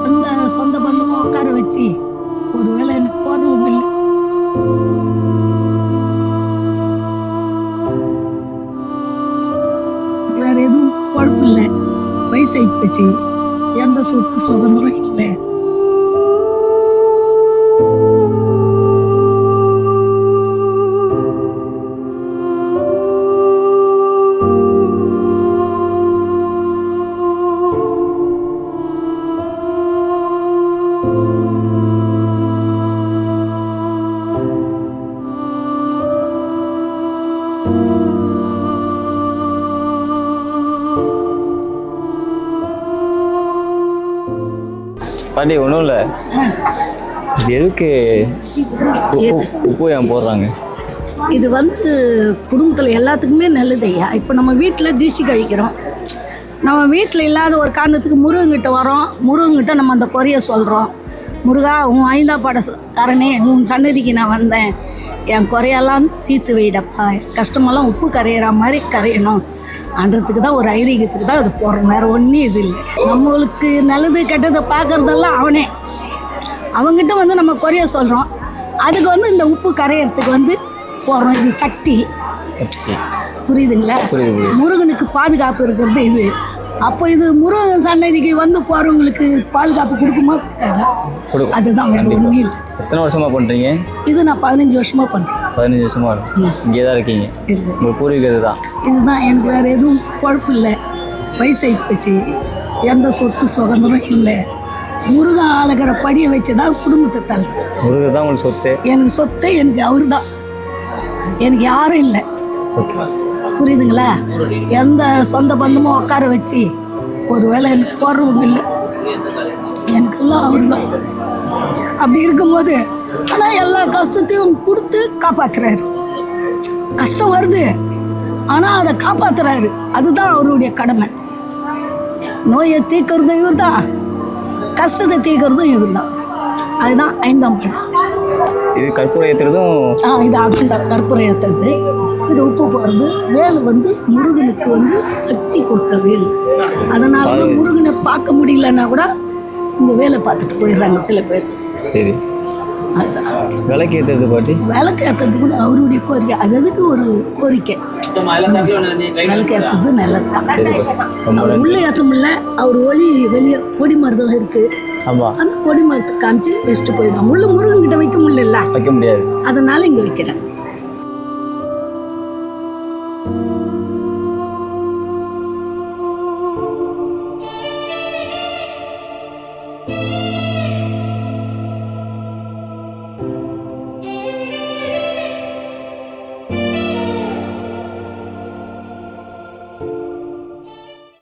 அந்த சொந்த பந்தமா உட்கார வச்சு ஒருவேளை எனக்கு போறவும் இல்லை. வேற எதுவும் குழப்பம் இல்லை. வயசாகி போச்சு. எந்த சொத்து சுதந்திரம் இல்லை. பாட்டி ஒன்றும் இல்லை, எதுக்கு உப்பு ஏன் போடுறாங்க? இது குடும்பத்தில் எல்லாத்துக்குமே நல்லது ஐயா. இப்போ நம்ம வீட்டில் தீட்சி கழிக்கிறோம். நம்ம வீட்டில் இல்லாத ஒரு காரணத்துக்கு முருகன்கிட்ட வரோம். முருகன்கிட்ட நம்ம அந்த குறைய சொல்கிறோம். முருகா, உன் 5ஆம் பாடக்காரனே, உன் சன்னதிக்கு நான் வந்தேன், என் குறையெல்லாம் தீர்த்து வைடப்பா, கஷ்டமெல்லாம் உப்பு கரையிற மாதிரி கரையணும் அன்றதுக்கு தான், ஒரு ஐதீகத்துக்கு தான் அது போகிறோம். வேறு ஒன்றும் இது இல்லை. நம்மளுக்கு நல்லது கெட்டதை பார்க்குறதெல்லாம் அவங்ககிட்ட நம்ம குறைய சொல்கிறோம். அதுக்கு இந்த உப்பு கரையிறதுக்கு போடுறோம். இது சக்தி. புரியுதுங்களா? முருகனுக்கு பாதுகாப்பு இருக்கிறது இது. அப்போ இது முருகன் சன்னதிக்கு போகிறவங்களுக்கு பாதுகாப்பு கொடுக்குமா கொடுக்காதா? அதுதான், வேறு ஒன்றும் இல்லை. எத்தனை வருஷமா பண்ணுறீங்க இது? நான் 15 வருஷமாக பண்ணுறேன். 15 வருஷமா இங்கே தான் இருக்கீங்க? உங்கள் பூர்வீகம் இதுதான்? இதுதான். எனக்கு வேறு எதுவும் குழப்பம் இல்லை. வயசாகி போச்சு. எந்த சொத்து சுதந்திரம் இல்லை. முருகன் ஆளுகிற படியை வச்சு தான் குடும்பத்தை தள்ள. முருகன் தான் உங்களுக்கு சொத்து? எனக்கு சொத்து எனக்கு அவர் தான். எனக்கு யாரும் இல்லை. புரியுதுங்களா? எந்த சொந்த பந்தமும் உட்கார வச்சு ஒருவேளை எனக்கு போடுறவங்க இல்லை. எனக்கெல்லாம் அவர் தான். அப்படி இருக்கும்போது ஆனால் எல்லா கஷ்டத்தையும் கொடுத்து காப்பாற்றுறாரு. கஷ்டம் வருது, ஆனால் அதை காப்பாற்றுறாரு. அதுதான் அவருடைய கடமை. நோயை தீர்க்கறதும் இவர் தான், கஷ்டத்தை தீர்க்கறதும் இவர் தான். அதுதான் 5ஆம் படம். இது கற்பூரம் ஏற்றுறதும்? இது அகண்ட கற்பூரம் ஏற்றுறது. இது உப்பு போகிறது. வேல் முருகனுக்கு சக்தி கொடுத்த வேல். அதனால தான் முருகனை பார்க்க முடியலன்னா கூட இந்த வேலை பார்த்துட்டு போயிடுறாங்க சில பேர். சரி. விளக்கு ஏற்றுறது பாட்டி? விளக்கு ஏற்றுறது கூட அவருடைய கோரிக்கை. அதுக்கு ஒரு கோரிக்கை. விளக்கு ஏற்றுறது நல்லது தான். உள்ளே ஏற்ற முடியல, அவர் ஒளி வெளியே கொடி மருத்துவம் இருக்குது. அந்த கொடி மரத்தை காமிச்சு வச்சுட்டு போயிடும். உள்ள முருகன் கிட்ட வைக்க முடியல, வைக்க முடியாது. அதனால இங்கே வைக்கிறேன்.